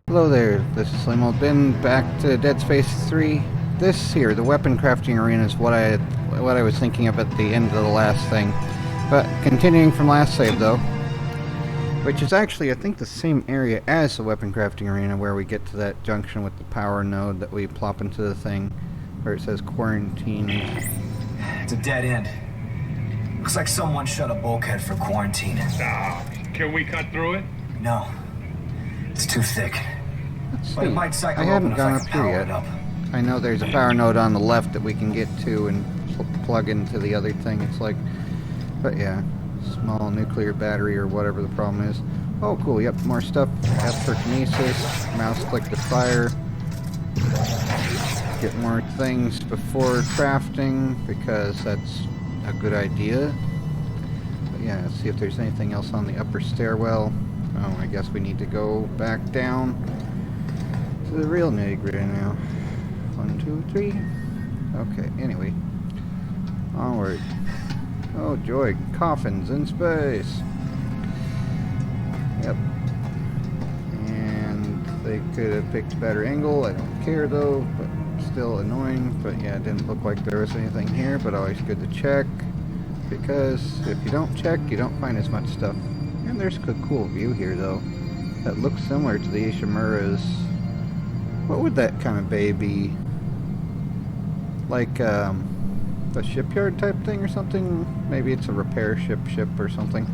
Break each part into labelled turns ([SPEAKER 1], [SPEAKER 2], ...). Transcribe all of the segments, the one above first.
[SPEAKER 1] Hello there, this is Slim Old Ben, back to Dead Space 3. This here, the weapon crafting arena, is what I was thinking of at the end of the last thing. But continuing from last save though, which is actually I think the same area as the weapon crafting arena, where we get to that junction with the power node that we plop into the thing, where it says quarantine.
[SPEAKER 2] It's a dead end. Looks like someone shut a bulkhead for quarantine.
[SPEAKER 3] Can we cut through it?
[SPEAKER 2] No. It's too thick.
[SPEAKER 1] Let's
[SPEAKER 2] But it
[SPEAKER 1] see.
[SPEAKER 2] might cycle
[SPEAKER 1] I haven't
[SPEAKER 2] open if I
[SPEAKER 1] gone
[SPEAKER 2] can
[SPEAKER 1] up here
[SPEAKER 2] power it
[SPEAKER 1] yet.
[SPEAKER 2] up.
[SPEAKER 1] I know there's a power node on the left that we can get to and plug into the other thing. It's like, but yeah, small nuclear battery or whatever the problem is. Oh, cool. Yep, more stuff. F for kinesis. Mouse click to fire. Get more things before crafting because that's a good idea. But yeah, let's see if there's anything else on the upper stairwell. Oh, I guess we need to go back down to the real nitty-gritty now. 1, 2, 3. Okay, anyway. Onward. Oh joy, coffins in space. Yep. And they could have picked a better angle. I don't care though, but still annoying. But yeah, it didn't look like there was anything here, but always good to check. Because if you don't check, you don't find as much stuff. And there's a cool view here though. That looks similar to the Ishimura's. What would that kind of bay be? Like a shipyard type thing or something? Maybe it's a repair ship or something.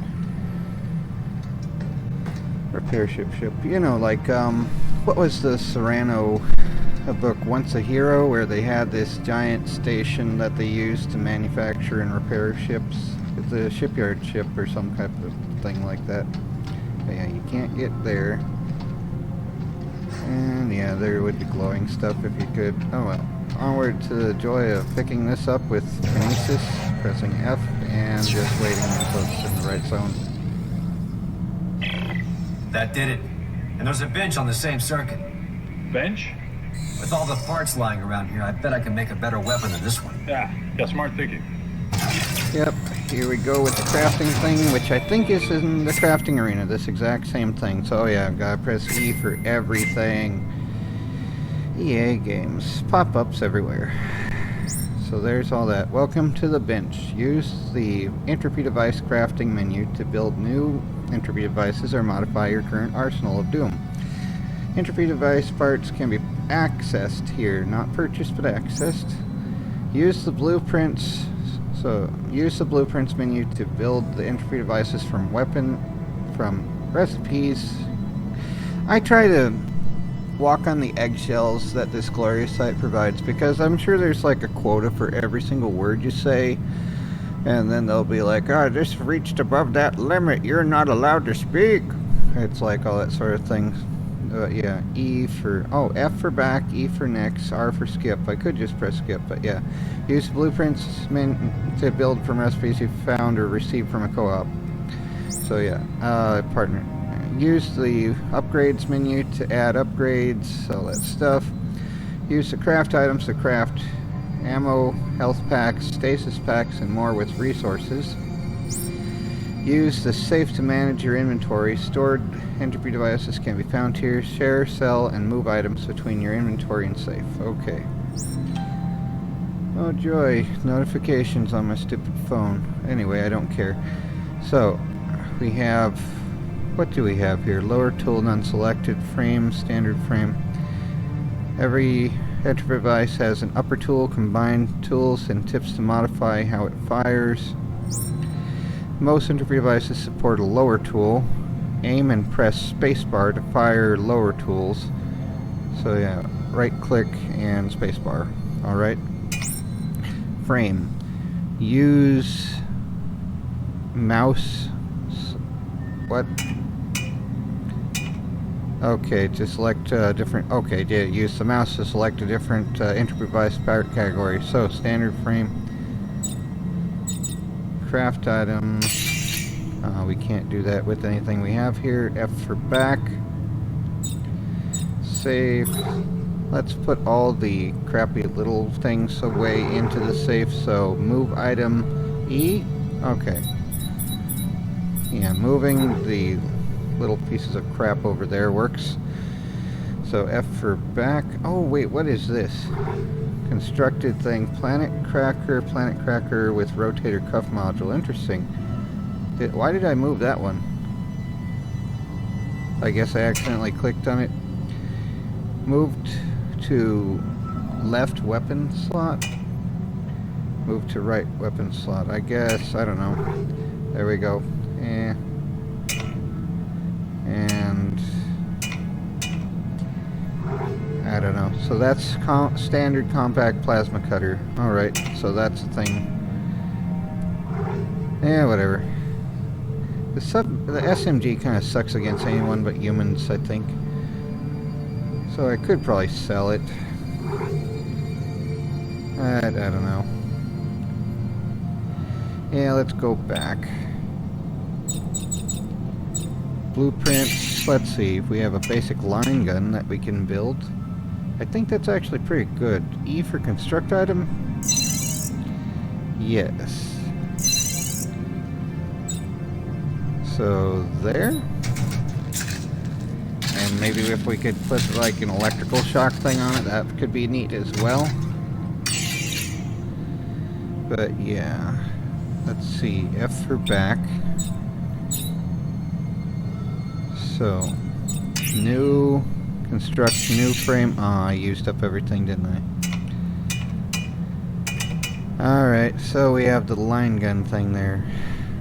[SPEAKER 1] Repair ship. You know, like what was the Serrano book, Once a Hero, where they had this giant station that they used to manufacture and repair ships? It's a shipyard ship or some type of thing like that. But yeah, you can't get there. And yeah, there would be glowing stuff if you could. Oh well. Onward to the joy of picking this up with kinesis, pressing F, and just waiting until it's in the right zone.
[SPEAKER 2] That did it. And there's a bench on the same circuit.
[SPEAKER 3] Bench?
[SPEAKER 2] With all the parts lying around here, I bet I can make a better weapon than this one.
[SPEAKER 3] Yeah, smart thinking.
[SPEAKER 1] Yep, here we go with the crafting thing, which I think is in the crafting arena, this exact same thing. So yeah, I've got to press E for everything. EA games. Pop-ups everywhere. So there's all that. Welcome to the bench. Use the entropy device crafting menu to build new entropy devices or modify your current arsenal of doom. Entropy device parts can be accessed here, not purchased but accessed. Use the blueprints. So use the blueprints menu to build the entropy devices from recipes. I try to walk on the eggshells that this glorious site provides, because I'm sure there's like a quota for every single word you say, and then they'll be like, oh, this reached above that limit, you're not allowed to speak. It's like all that sort of thing. Yeah, E for, oh, F for back, E for next, R for skip. I could just press skip, but yeah. Use blueprints to build from recipes you found or received from a co-op. So yeah, partner. Use the upgrades menu to add upgrades, all that stuff. Use the craft items to craft ammo, health packs, stasis packs, and more with resources. Use the safe to manage your inventory. Stored entropy devices can be found here. Share, sell, and move items between your inventory and safe. Okay. Oh joy, notifications on my stupid phone. Anyway, I don't care. So, we have... What do we have here? Lower tool, unselected, frame, standard frame. Every entropy device has an upper tool, combined tools, and tips to modify how it fires. Most entropy devices support a lower tool. Aim and press spacebar to fire lower tools. So yeah, right click and spacebar. Alright. Frame. Use mouse. What? Okay, to select different... Okay, yeah, use the mouse to select a different entropy device part category. So, standard frame. Craft items. We can't do that with anything we have here. F for back. Safe. Let's put all the crappy little things away into the safe. So, move item E. Okay. Yeah, moving the little pieces of crap over there works. So F for back. Oh wait, what is this? Constructed thing. Planet cracker with rotator cuff module. Interesting. Why did I move that one? I guess I accidentally clicked on it. Moved to left weapon slot. Move to right weapon slot. I guess, I don't know. There we go. And I don't know. So that's standard compact plasma cutter. Alright, so that's the thing. Yeah, whatever. The SMG kind of sucks against anyone but humans, I think. So I could probably sell it. I don't know. Yeah, let's go back. Blueprints. Let's see if we have a basic line gun that we can build. I think that's actually pretty good. E for construct item? Yes. So there. And maybe if we could put like an electrical shock thing on it, that could be neat as well. But yeah. Let's see. F for back. So new construct new frame. Ah, I used up everything, didn't I? Alright, so we have the line gun thing there.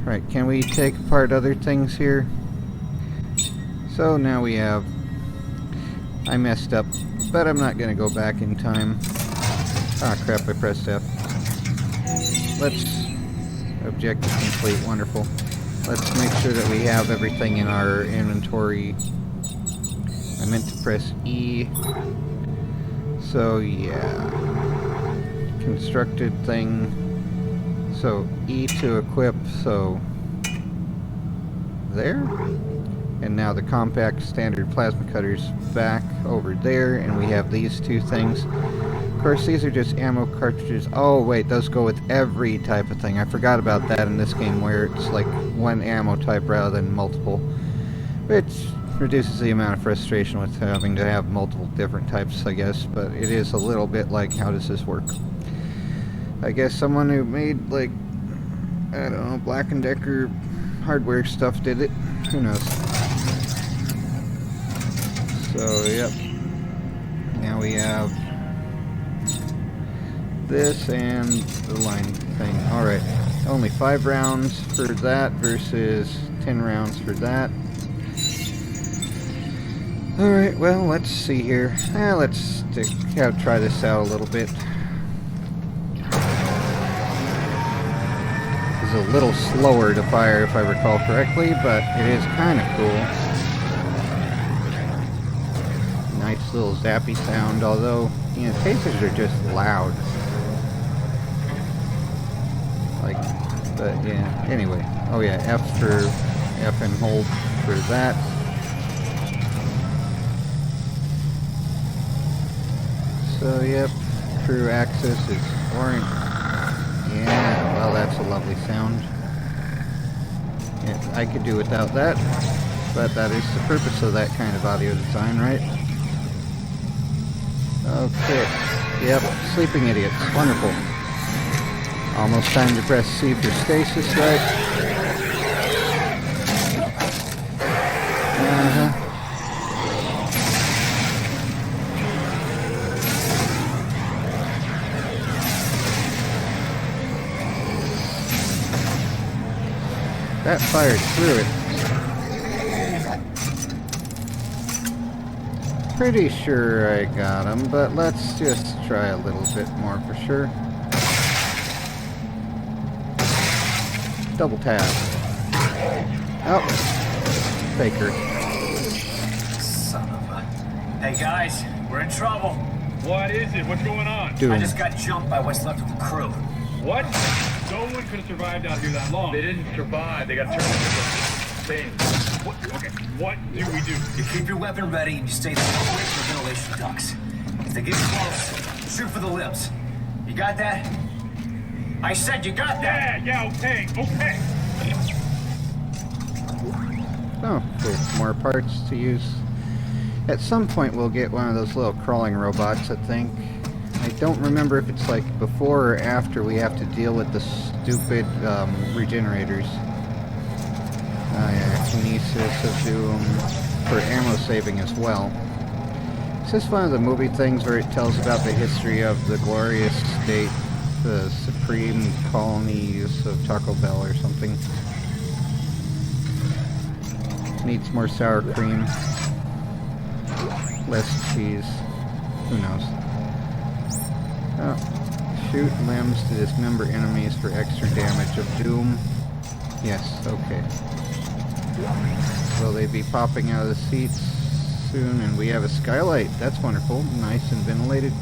[SPEAKER 1] Right, can we take apart other things here? So now we have... I messed up, but I'm not gonna go back in time. Ah crap, I pressed F. Let's... Objective complete, wonderful. Let's make sure that we have everything in our inventory. I meant to press E. So yeah. Constructed thing. So E to equip, so there. And now the compact standard plasma cutter's back over there, and we have these two things. Of course, these are just ammo cartridges. Oh wait, those go with every type of thing. I forgot about that in this game, where it's like one ammo type rather than multiple, which reduces the amount of frustration with having to have multiple different types, I guess. But it is a little bit like, how does this work? I guess someone who made, like, I don't know, Black & Decker hardware stuff did it. Who knows? So, yep. Now we have this and the line thing. Alright. Only 5 rounds for that versus 10 rounds for that. Alright, well, let's see here. Let's try this out a little bit. A little slower to fire if I recall correctly, but it is kind of cool. Nice little zappy sound, although, you know, tasers are just loud. Like, but yeah, anyway. Oh yeah, F and hold for that. So yep, crew access is orange. Yeah, well, that's a lovely sound. Yeah, I could do without that, but that is the purpose of that kind of audio design, right? Okay. Yep, sleeping idiots. Wonderful. Almost time to press C for stasis, right? Uh-huh. That fired through it. Pretty sure I got him, but let's just try a little bit more for sure. Double tap. Oh, faker.
[SPEAKER 2] Son of a... Hey guys, we're in trouble.
[SPEAKER 3] What is it? What's going on?
[SPEAKER 1] Doom.
[SPEAKER 2] I just got jumped by what's left of the crew.
[SPEAKER 3] What? No one could have survived out here that long. They didn't survive. They got turned into things. What? Okay. What do we do?
[SPEAKER 2] You keep your weapon ready and you stay the whole way to the ventilation ducts. If they get close, shoot for the lips. You got that? I said you got that!
[SPEAKER 3] Yeah, okay, okay.
[SPEAKER 1] Oh, cool. More parts to use. At some point we'll get one of those little crawling robots, I think. I don't remember if it's like before or after we have to deal with the stupid regenerators. Oh yeah, Kinesis of Doom for ammo saving as well. Is this one of the movie things where it tells about the history of the glorious state, the supreme colonies of Taco Bell or something? Needs more sour cream. Less cheese. Who knows? Oh. Shoot limbs to dismember enemies for extra damage of Doom. Yes, okay. Will they be popping out of the seats soon? And we have a skylight. That's wonderful. Nice and ventilated.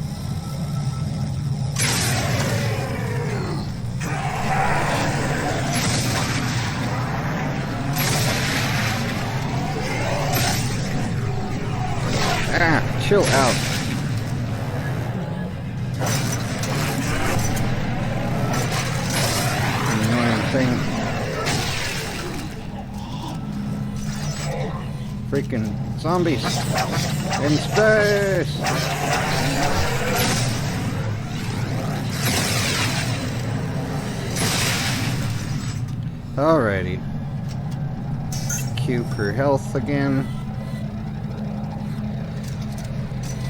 [SPEAKER 1] Ah, chill out. Annoying thing. Freaking zombies in space. Alrighty. Q for health again.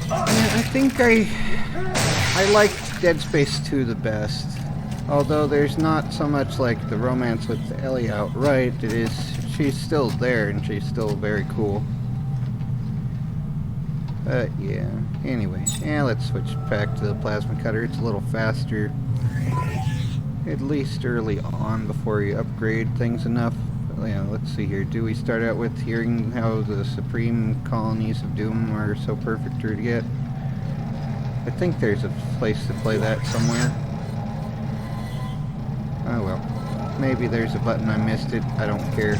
[SPEAKER 1] I think I liked Dead Space 2 the best. Although there's not so much like the romance with Ellie outright, she's still there and she's still very cool. But yeah, anyway, let's switch back to the plasma cutter. It's a little faster, at least early on before you upgrade things enough. Yeah, let's see here. Do we start out with hearing how the supreme colonies of Doom are so perfect to get? I think there's a place to play that somewhere. Oh well. Maybe there's a button I missed it. I don't care.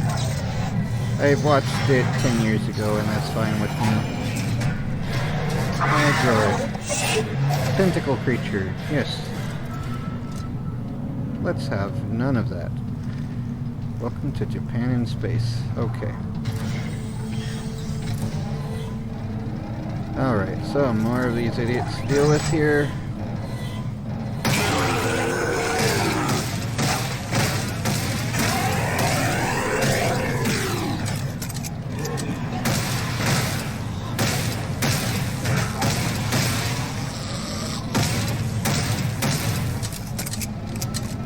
[SPEAKER 1] I watched it 10 years ago and that's fine with me. Android. Tentacle creature. Yes. Let's have none of that. Welcome to Japan in space. Okay. Alright, so more of these idiots to deal with here.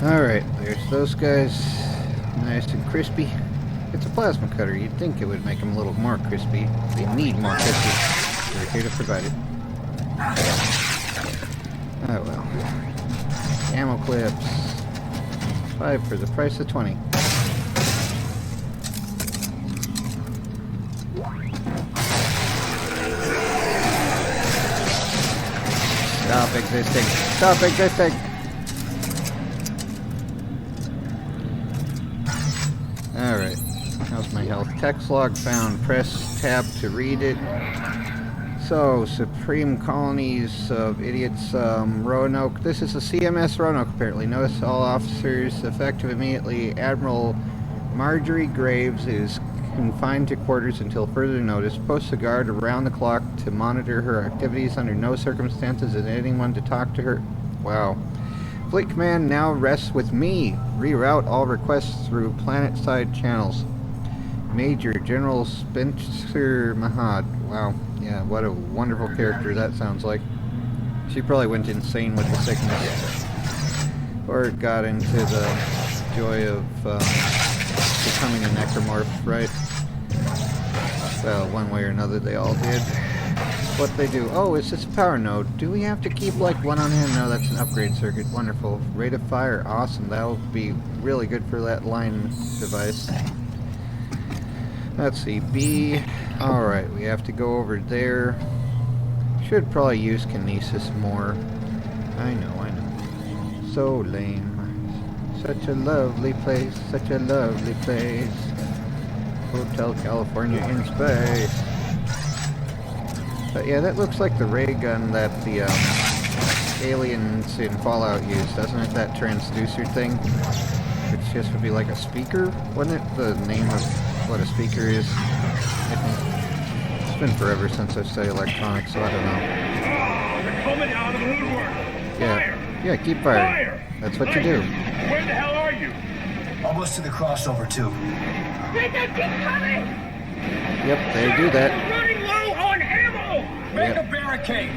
[SPEAKER 1] Alright, there's those guys. Nice and crispy. It's a plasma cutter. You'd think it would make them a little more crispy. They need more crispy. We're here to provide it. Oh well. Ammo clips. 5 for the price of 20. Stop existing. Stop existing! Alright. How's my health? Text log found. Press tab to read it. So, Supreme Colonies of Idiots, Roanoke. This is a CMS Roanoke, apparently. Notice all officers effective immediately. Admiral Marjorie Graves is confined to quarters until further notice. Post a guard around the clock to monitor her activities. Under no circumstances is anyone to talk to her. Wow. Fleet Command now rests with me. Reroute all requests through planet-side channels. Major General Spencer Mahad. Wow. Yeah, what a wonderful character that sounds like. She probably went insane with the sickness. Or got into the joy of becoming a necromorph, right? Well, one way or another they all did. What they do. Oh, it's just a power node. Do we have to keep like one on hand? No, that's an upgrade circuit. Wonderful. Rate of fire. Awesome. That'll be really good for that line device. Let's see. B. Alright, we have to go over there. Should probably use Kinesis more. I know. So lame. Such a lovely place. Such a lovely place. Hotel California in space. But yeah, that looks like the ray gun that the aliens in Fallout used, doesn't it? That transducer thing. Which just would be like a speaker, wouldn't it? The name of what a speaker is, I think. been forever since I studied electronics, so I don't know.
[SPEAKER 3] Oh, they're coming out of the woodwork. Fire!
[SPEAKER 1] Yeah, keep firing.
[SPEAKER 3] Fire!
[SPEAKER 1] That's what you do.
[SPEAKER 3] Where the hell are you?
[SPEAKER 2] Almost to the crossover, too.
[SPEAKER 3] They keep coming!
[SPEAKER 1] Yep, they do that.
[SPEAKER 3] We're running low on ammo!
[SPEAKER 2] Make
[SPEAKER 1] Yep.
[SPEAKER 2] a barricade.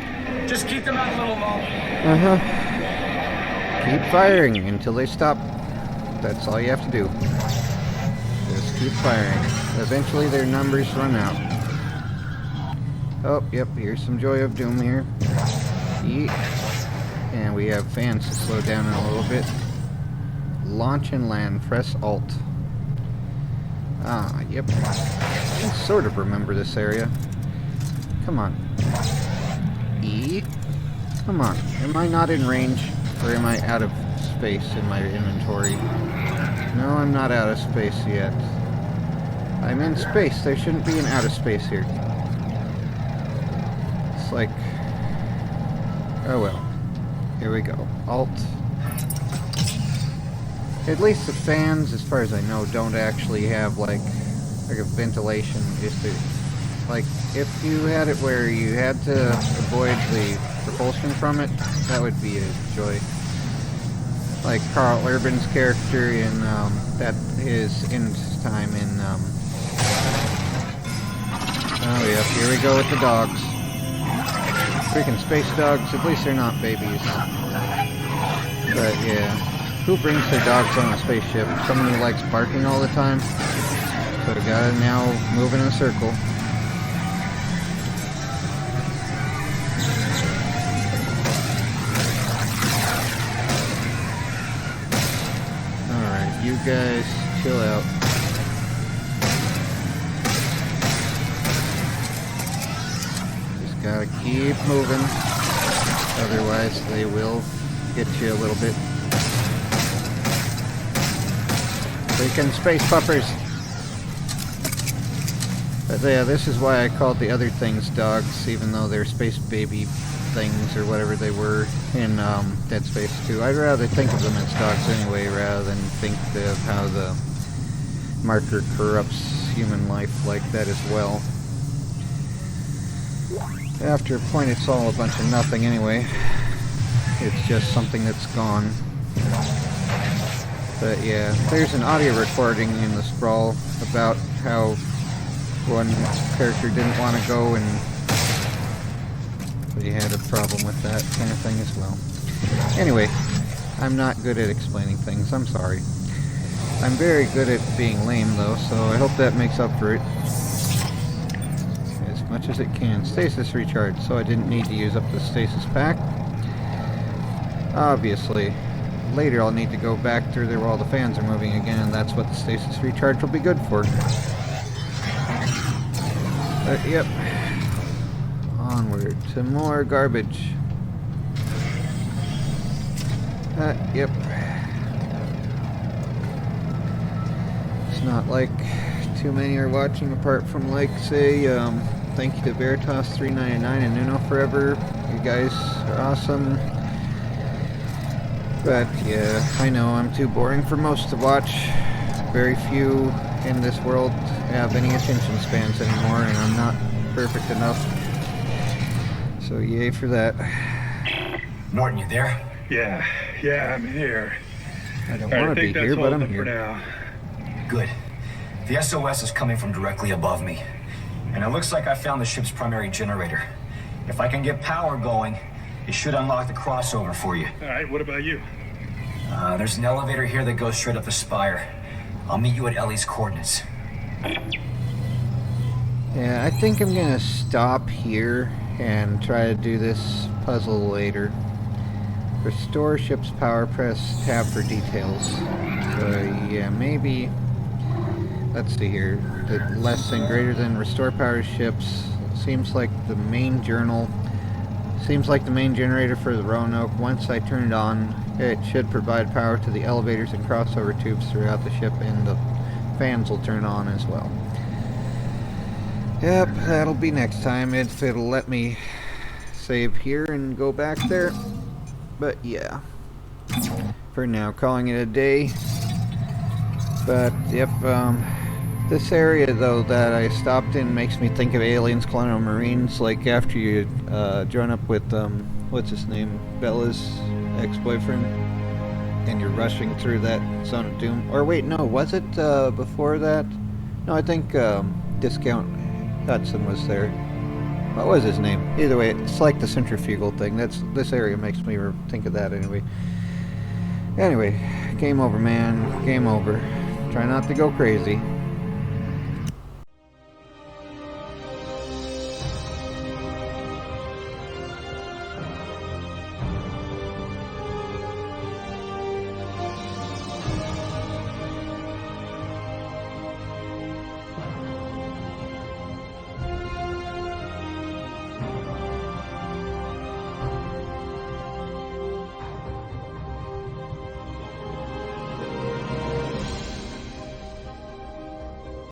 [SPEAKER 2] Just keep them out a little low.
[SPEAKER 1] Keep firing until they stop. That's all you have to do. Just keep firing. Eventually their numbers run out. Oh, yep, here's some Joy of Doom here. Yeet. And we have fans to slow down in a little bit. Launch and land. Press Alt. Ah, yep. I can sort of remember this area. Come on. E. Come on. Am I not in range? Or am I out of space in my inventory? No, I'm not out of space yet. I'm in space. There shouldn't be an out of space here. It's like... Oh well. Here we go. Alt. At least the fans, as far as I know, don't actually have like a ventilation. Just to, like, if you had it where you had to avoid the propulsion from it, that would be a joy. Like Carl Urban's character in his end time in oh yeah, here we go with the dogs. Freaking space dogs, at least they're not babies. But yeah, who brings their dogs on a spaceship? Someone who likes barking all the time? So we gotta now move in a circle. Alright, you guys chill out. Just gotta keep moving. Otherwise they will get you a little bit. Freaking space puppers! But yeah, this is why I called the other things dogs, even though they're space baby things or whatever they were in Dead Space 2. I'd rather think of them as dogs anyway, rather than think of how the marker corrupts human life like that as well. After a point, it's all a bunch of nothing anyway. It's just something that's gone. But yeah, there's an audio recording in the Sprawl about how one character didn't want to go and they had a problem with that kind of thing as well. Anyway, I'm not good at explaining things, I'm sorry. I'm very good at being lame though, so I hope that makes up for it. As much as it can. Stasis recharge, so I didn't need to use up the stasis pack. Obviously. Later I'll need to go back through there while the fans are moving again, and that's what the stasis recharge will be good for. But yep. Onward to more garbage. Yep. It's not like too many are watching apart from, like, say, thank you to Veritas399 and Nuno Forever. You guys are awesome. But yeah, I know I'm too boring for most to watch. Very few in this world have any attention spans anymore, and I'm not perfect enough. So yay for that.
[SPEAKER 2] Norton, you there?
[SPEAKER 3] Yeah, I'm here.
[SPEAKER 1] I don't
[SPEAKER 3] Alright,
[SPEAKER 1] want to be
[SPEAKER 3] that's
[SPEAKER 1] here, but
[SPEAKER 3] all
[SPEAKER 1] I'm
[SPEAKER 3] of them for
[SPEAKER 1] here.
[SPEAKER 3] now.
[SPEAKER 2] Good. The SOS is coming from directly above me. And it looks like I found the ship's primary generator. If I can get power going, it should unlock the crossover for you.
[SPEAKER 3] Alright, what about you?
[SPEAKER 2] There's an elevator here that goes straight up the spire. I'll meet you at Ellie's coordinates.
[SPEAKER 1] Yeah, I think I'm gonna stop here and try to do this puzzle later. Restore ship's power, press tab for details. So yeah, maybe, let's see here, the less than greater than restore power ships. Seems like the main generator for the Roanoke. Once I turn it on, it should provide power to the elevators and crossover tubes throughout the ship, and the fans will turn on as well. Yep, that'll be next time if it'll let me save here and go back there. But yeah, for now, calling it a day. But yep, This area, though, that I stopped in makes me think of Aliens Colonial Marines. Like after you join up with what's his name, Bella's ex-boyfriend, and you're rushing through that zone of doom. Or wait, no, was it before that? No, I think Discount Hudson was there. What was his name? Either way, it's like the centrifugal thing. This area makes me think of that anyway. Anyway, game over, man. Game over. Try not to go crazy.